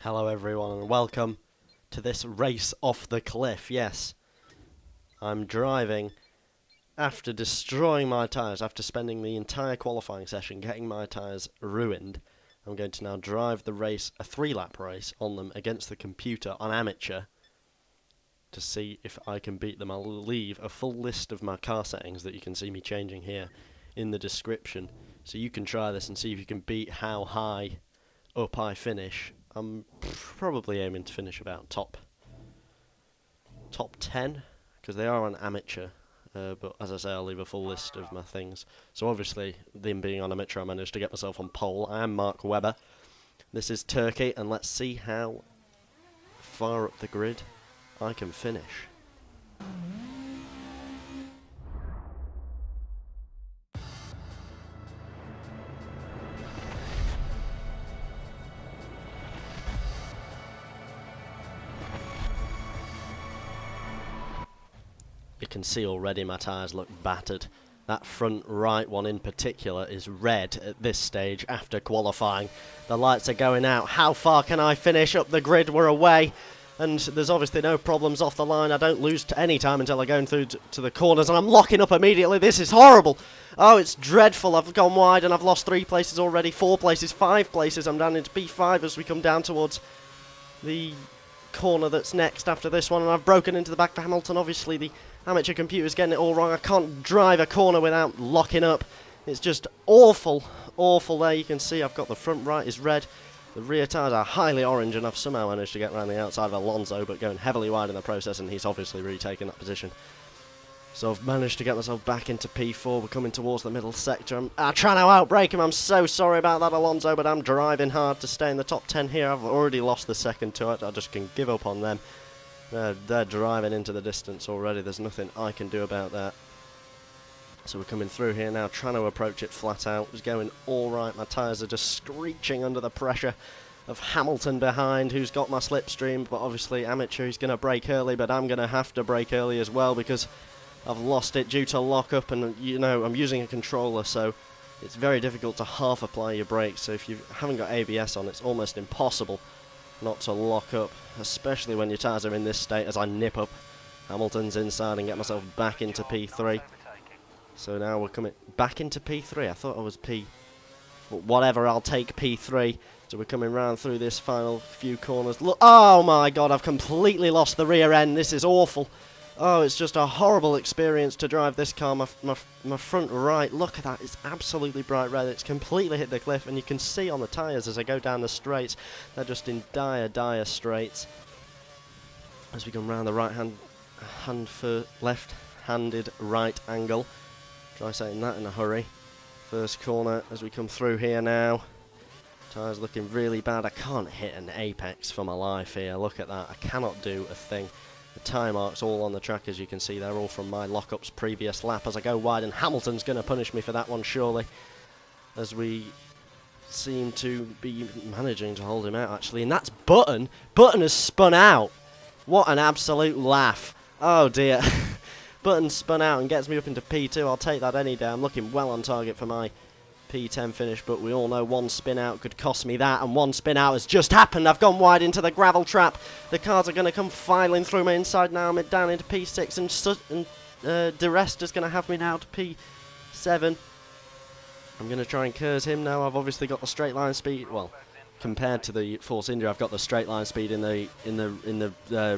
Hello everyone and welcome to this race off the cliff. Yes, I'm driving after destroying my tyres, after spending the entire qualifying session getting my tyres ruined. I'm going to now drive the race, a 3-lap race on them against the computer on amateur to see if I can beat them. I'll leave a full list of my car settings that you can see me changing here in the description, so you can try this and see if you can beat how high up I finish. I'm probably aiming to finish about top 10, because they are on amateur, but as I say, I'll leave a full list of my things. So obviously, them being on amateur, I managed to get myself on pole. I am Mark Webber. This is Turkey, and let's see how far up the grid I can finish. You can see already my tyres look battered. That front right one in particular is red at this stage after qualifying. The lights are going out. How far can I finish up the grid? We're away. And there's obviously no problems off the line. I don't lose any time until I go through to the corners, and I'm locking up immediately. This is horrible. Oh, it's dreadful. I've gone wide and I've lost 3 places already, 4 places, 5 places. I'm down into P5 as we come down towards the corner that's next after this one, and I've broken into the back of Hamilton. Obviously the amateur computer's getting it all wrong. I can't drive a corner without locking up. It's just awful there. You can see I've got the front right is red, the rear tyres are highly orange, and I've somehow managed to get around the outside of Alonso, but going heavily wide in the process, and he's obviously retaken that position. So I've managed to get myself back into P4. We're coming towards the middle sector. I'm trying to outbrake him. I'm so sorry about that, Alonso, but I'm driving hard to stay in the top 10 here. I've already lost the second to it. I just can give up on them. They're driving into the distance already. There's nothing I can do about that. So we're coming through here now, trying to approach it flat out. It's going all right. My tyres are just screeching under the pressure of Hamilton behind, who's got my slipstream. But obviously, amateur, he's going to brake early, but I'm going to have to brake early as well because I've lost it due to lock-up, and you know, I'm using a controller, so it's very difficult to half apply your brakes. So if you haven't got ABS on, it's almost impossible not to lock up, especially when your tyres are in this state as I nip up Hamilton's inside and get myself back into P3. So now we're coming back into P3. I thought I was P... But whatever, I'll take P3. So we're coming round through this final few corners. Look, oh my god, I've completely lost the rear end. This is awful. Oh, it's just a horrible experience to drive this car. My front right, look at that, it's absolutely bright red. It's completely hit the cliff, and you can see on the tyres as I go down the straights, they're just in dire straights. As we come round the left-handed right angle. Try saying that in a hurry. First corner as we come through here now. Tyres looking really bad. I can't hit an apex for my life here. Look at that, I cannot do a thing. The tyre marks all on the track, as you can see, they're all from my lock-up's previous lap as I go wide, and Hamilton's going to punish me for that one, surely, as we seem to be managing to hold him out, actually. And that's Button. Button has spun out. What an absolute laugh. Oh, dear. Button spun out and gets me up into P2. I'll take that any day. I'm looking well on target for my P10 finish, but we all know one spin out could cost me that, and one spin out has just happened. I've gone wide into the gravel trap. The cars are going to come filing through my inside now. I'm down into P6, and DeRest is going to have me now to P7. I'm going to try and curse him now. I've obviously got the straight line speed. Well, compared to the Force India, I've got the straight line speed in the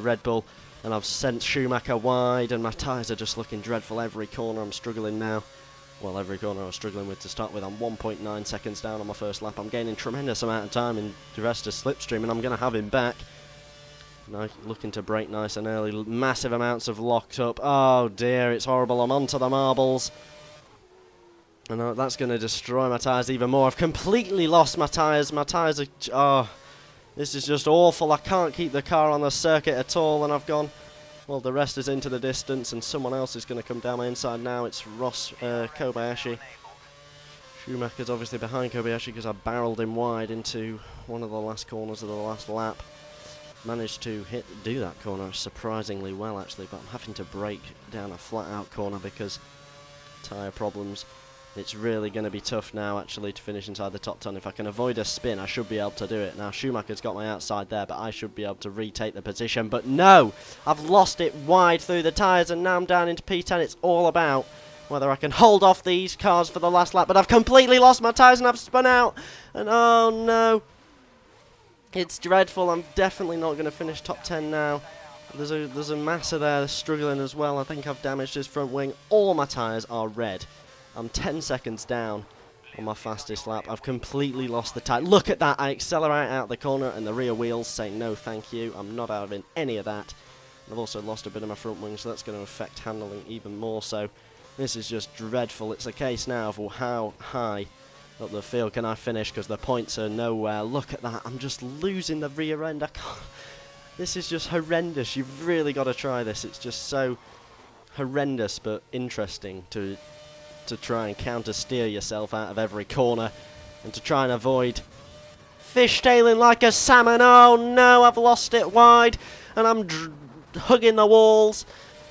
Red Bull, and I've sent Schumacher wide, and my tyres are just looking dreadful. Every corner I'm struggling now. Well, every corner I was struggling with to start with. I'm 1.9 seconds down on my first lap. I'm gaining tremendous amount of time in DeResta's slipstream, and I'm going to have him back. Looking to brake nice and early. Massive amounts of locked up. Oh dear, it's horrible. I'm onto the marbles. And that's going to destroy my tyres even more. I've completely lost my tyres. My tyres are... Oh, this is just awful. I can't keep the car on the circuit at all, and I've gone... Well, the rest is into the distance, and someone else is going to come down my inside now. It's Kobayashi. Schumacher's obviously behind Kobayashi because I barreled him wide into one of the last corners of the last lap. Managed to do that corner surprisingly well, actually, but I'm having to brake down a flat-out corner because tyre problems. It's really going to be tough now, actually, to finish inside the top 10. If I can avoid a spin, I should be able to do it. Now, Schumacher's got my outside there, but I should be able to retake the position. But no! I've lost it wide through the tyres, and now I'm down into P10. It's all about whether I can hold off these cars for the last lap. But I've completely lost my tyres, and I've spun out. And oh, no. It's dreadful. I'm definitely not going to finish top 10 now. There's a Massa there that's struggling as well. I think I've damaged his front wing. All my tyres are red. I'm 10 seconds down on my fastest lap. I've completely lost the tyre. Look at that. I accelerate out the corner and the rear wheels say no thank you. I'm not out in any of that. I've also lost a bit of my front wing, so that's going to affect handling even more so. This is just dreadful. It's a case now of how high up the field can I finish, because the points are nowhere. Look at that. I'm just losing the rear end. I can't. This is just horrendous. You've really got to try this. It's just so horrendous but interesting to try and counter-steer yourself out of every corner and to try and avoid fishtailing like a salmon. Oh no, I've lost it wide and I'm hugging the walls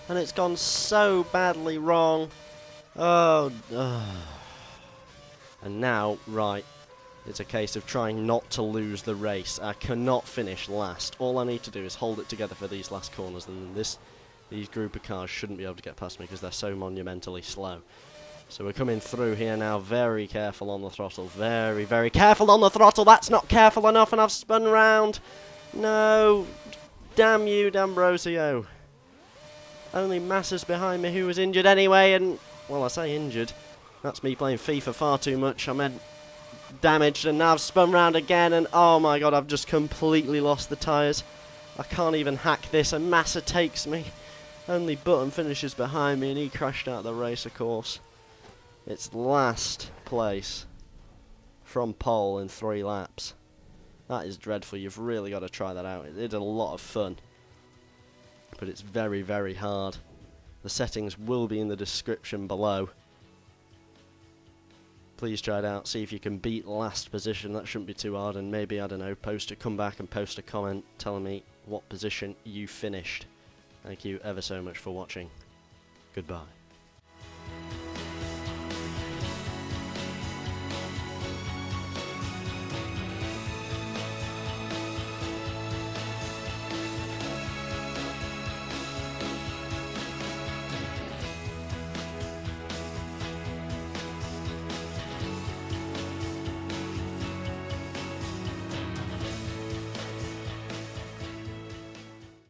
and it's gone so badly wrong. Oh. And now, right, it's a case of trying not to lose the race. I cannot finish last. All I need to do is hold it together for these last corners, and these group of cars shouldn't be able to get past me because they're so monumentally slow. So we're coming through here now, very careful on the throttle, very, very careful on the throttle. That's not careful enough, and I've spun round. No, damn you, D'Ambrosio. Only Massa's behind me, who was injured anyway, and, well, I say injured. That's me playing FIFA far too much. I'm damaged, and now I've spun round again, and oh my god, I've just completely lost the tyres. I can't even hack this, and Massa takes me. Only Button finishes behind me, and he crashed out of the race, of course. It's last place from pole in 3 laps. That is dreadful. You've really got to try that out. It's a lot of fun, but it's very, very hard. The settings will be in the description below. Please try it out. See if you can beat last position. That shouldn't be too hard. And maybe, I don't know, come back and post a comment telling me what position you finished. Thank you ever so much for watching. Goodbye.